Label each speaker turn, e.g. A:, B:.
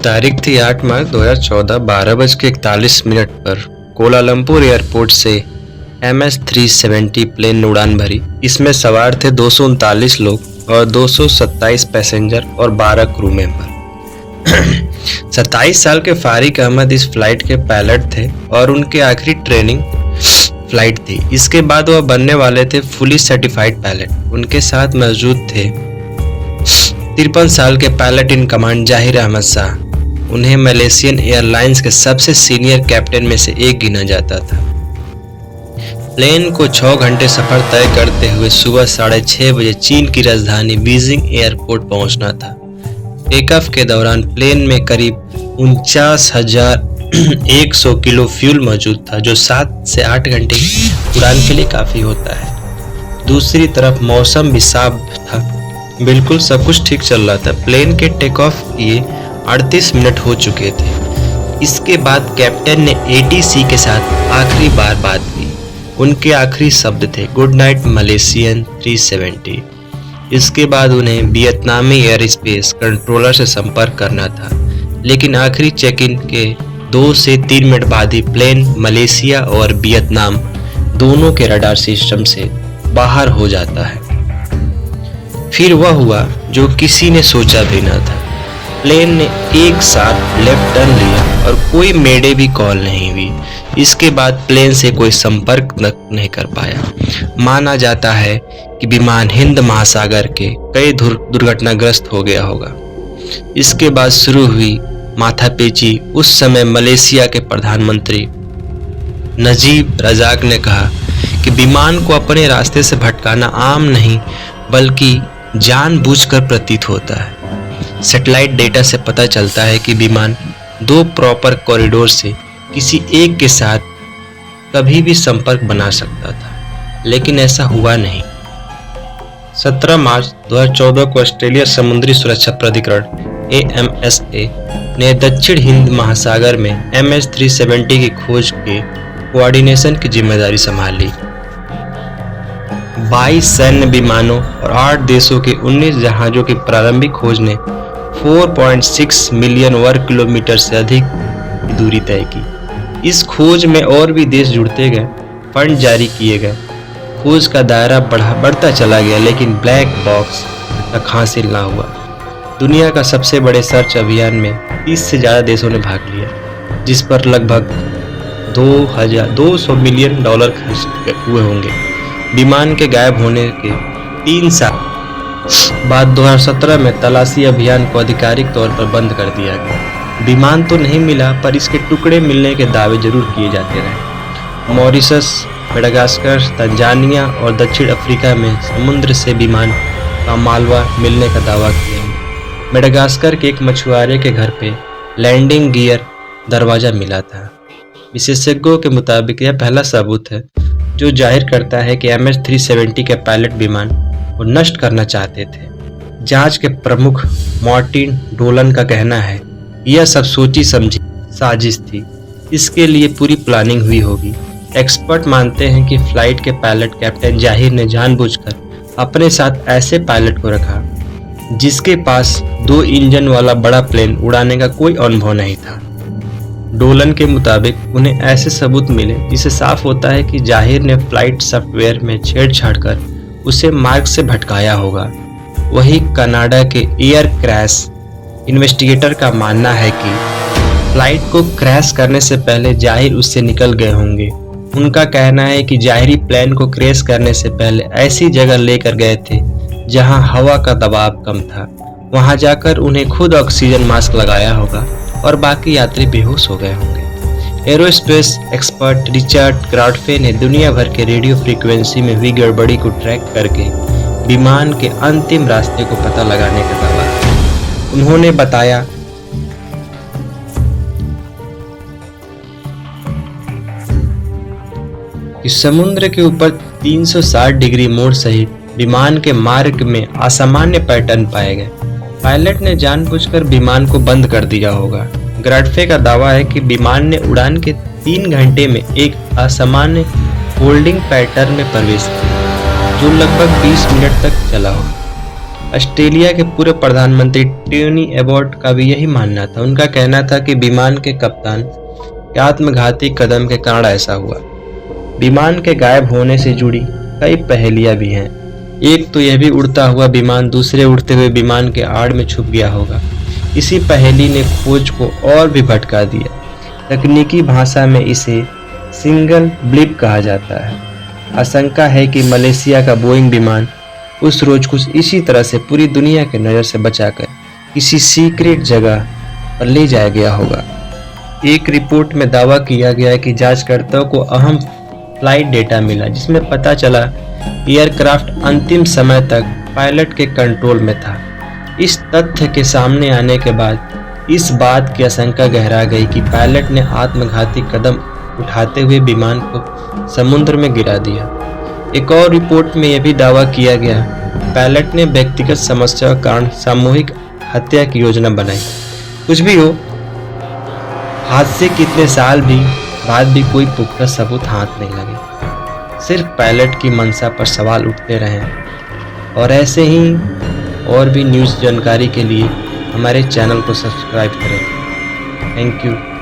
A: तारीख थी 8 मार्च 2014 12:41 पर कोलालमपुर एयरपोर्ट से MS-370 प्लेन ने उड़ान भरी। इसमें सवार थे 239 लोग और 227 पैसेंजर और 12 क्रू मेंबर। 27 साल के फारिक अहमद इस फ्लाइट के पायलट थे और उनकी आखिरी ट्रेनिंग फ्लाइट थी। इसके बाद वह बनने वाले थे फुली सर्टिफाइड पायलट। उनके साथ मौजूद थे 53 साल के पायलट इन कमांड जाहिर अहमद शाह। उन्हें मलेशियन एयरलाइंस के सबसे सीनियर कैप्टन में से एक गिना जाता था। प्लेन को 6 घंटे सफर तय करते हुए सुबह 6:30 बजे चीन की राजधानी बीजिंग एयरपोर्ट पहुंचना था। टेक ऑफ के दौरान प्लेन में करीब 49,100 किलो फ्यूल मौजूद था, जो 7 से 8 घंटे उड़ान के लिए काफी होता है। दूसरी तरफ मौसम भी साफ था, बिल्कुल सब कुछ ठीक चल रहा था। प्लेन के टेक ऑफ किए 38 मिनट हो चुके थे। इसके बाद कैप्टन ने ATC के साथ आखिरी बार बात की। उनके आखिरी शब्द थे गुड नाइट मलेशियन 370। इसके बाद उन्हें वियतनामी एयर स्पेस कंट्रोलर से संपर्क करना था, लेकिन आखिरी चेक इन के 2 से 3 मिनट बाद ही प्लेन मलेशिया और वियतनाम दोनों के रडार सिस्टम से बाहर हो जाता है। फिर वह हुआ जो किसी ने सोचा भी न था। प्लेन ने एक साथ लेफ्ट टर्न लिया और कोई मेडे भी कॉल नहीं हुई। इसके बाद प्लेन से कोई संपर्क नहीं कर पाया। माना जाता है कि विमान हिंद महासागर के कई दुर्घटनाग्रस्त हो गया होगा। इसके बाद शुरू हुई माथापेची। उस समय मलेशिया के प्रधानमंत्री नजीब रजाक ने कहा कि विमान को अपने रास्ते से भटकाना आम नहीं बल्कि जानबूझकर प्रतीत होता है। सैटेलाइट डेटा से पता चलता है कि विमान 2 प्रॉपर कॉरिडोर से किसी एक के साथ कभी भी संपर्क बना सकता था, लेकिन ऐसा हुआ नहीं। 17 मार्च 2014 को ऑस्ट्रेलिया समुद्री सुरक्षा प्राधिकरण AMSA ने दक्षिण हिंद महासागर में MS-370 की खोज के कोऑर्डिनेशन की जिम्मेदारी संभाल ली। 22 सैन्य विमानों और 8 देशों के 19 जहाजों की प्रारंभिक खोज ने 4.6 मिलियन वर्ग किलोमीटर से अधिक की दूरी तय की। इस खोज में और भी देश जुड़ते गए, फंड जारी किए गए, खोज का दायरा बढ़ता चला गया, लेकिन ब्लैक बॉक्स तक हासिल ना हुआ। दुनिया का सबसे बड़े सर्च अभियान में 30 से ज़्यादा देशों ने भाग लिया, जिस पर लगभग $200 मिलियन खर्च हुए होंगे। विमान के गायब होने के 3 साल बाद 2017 में तलाशी अभियान को आधिकारिक तौर पर बंद कर दिया गया। विमान तो नहीं मिला, पर इसके टुकड़े मिलने के दावे जरूर किए जाते रहे। मॉरिशस, मेडागास्कर, तंजानिया और दक्षिण अफ्रीका में समुद्र से विमान का मालवा मिलने का दावा किया। मेडागास्कर के एक मछुआरे के घर पे लैंडिंग गियर दरवाजा मिला था। विशेषज्ञों के मुताबिक यह पहला सबूत है जो जाहिर करता है कि MS-370 के पायलट विमान को नष्ट करना चाहते थे। जांच के प्रमुख मार्टिन डोलन का कहना है यह सब सोची समझी साजिश थी। इसके लिए पूरी प्लानिंग हुई होगी। एक्सपर्ट मानते हैं कि फ्लाइट के पायलट कैप्टन जाहिर ने जानबूझकर अपने साथ ऐसे पायलट को रखा जिसके पास 2 इंजन वाला बड़ा प्लेन उड़ाने का कोई अनुभव नहीं था। डोलन के मुताबिक उन्हें ऐसे सबूत मिले जिससे साफ होता है कि जाहिर ने फ्लाइट सॉफ्टवेयर में छेड़छाड़ कर उसे मार्ग से भटकाया होगा। वही कनाडा के एयर क्रैश इन्वेस्टिगेटर का मानना है कि फ्लाइट को क्रैश करने से पहले जाहिर उससे निकल गए होंगे। उनका कहना है कि जाहिरी प्लेन को क्रैश करने से पहले ऐसी जगह लेकर गए थे जहां हवा का दबाव कम था। वहां जाकर उन्हें खुद ऑक्सीजन मास्क लगाया होगा और बाकी यात्री बेहोश हो गए होंगे। एरोस्पेस एक्सपर्ट रिचर्ड क्राउडफे ने दुनिया भर के रेडियो फ्रीक्वेंसी में हुई गड़बड़ी को ट्रैक करके विमान के अंतिम रास्ते को पता लगाने का दावा किया। उन्होंने बताया कि समुद्र के ऊपर 360 डिग्री मोड़ सहित विमान के मार्ग में असामान्य पैटर्न पाए गए। पायलट ने जानबूझकर विमान को बंद कर दिया होगा। ग्राडफे का दावा है कि विमान ने उड़ान के 3 घंटे में एक असामान्य फोल्डिंग पैटर्न में प्रवेश किया जो लगभग 20 मिनट तक चला हो। ऑस्ट्रेलिया के पूर्व प्रधानमंत्री टोनी एबॉट का भी यही मानना था। उनका कहना था कि विमान के कप्तान के आत्मघाती कदम के कारण ऐसा हुआ। विमान के गायब होने से जुड़ी कई पहेलियां भी हैं। एक तो यह भी उड़ता हुआ विमान दूसरे उड़ते हुए विमान के आड़ में छुप गया होगा। इसी पहेली ने खोज को और भी भटका दिया। तकनीकी भाषा में इसे सिंगल ब्लिप कहा जाता है। आशंका है कि मलेशिया का बोइंग विमान उस रोज कुछ इसी तरह से पूरी दुनिया के नज़र से बचाकर किसी सीक्रेट जगह पर ले जाया गया होगा। एक रिपोर्ट में दावा किया गया है कि जांचकर्ताओं को अहम फ्लाइट डेटा मिला, जिसमें पता चला एयरक्राफ्ट अंतिम समय तक पायलट के कंट्रोल में था। इस तथ्य के सामने आने के बाद इस बात की आशंका गहरा गई कि पायलट ने आत्मघाती कदम उठाते हुए विमान को समुद्र में गिरा दिया। एक और रिपोर्ट में यह भी दावा किया गया पायलट ने व्यक्तिगत समस्या के कारण सामूहिक हत्या की योजना बनाई। कुछ भी हो, हादसे कितने साल बाद भी कोई पुख्ता सबूत हाथ नहीं लगे। सिर्फ पायलट की मंशा पर सवाल उठते रहे। और ऐसे ही और भी न्यूज़ जानकारी के लिए हमारे चैनल को सब्सक्राइब करें। Thank you.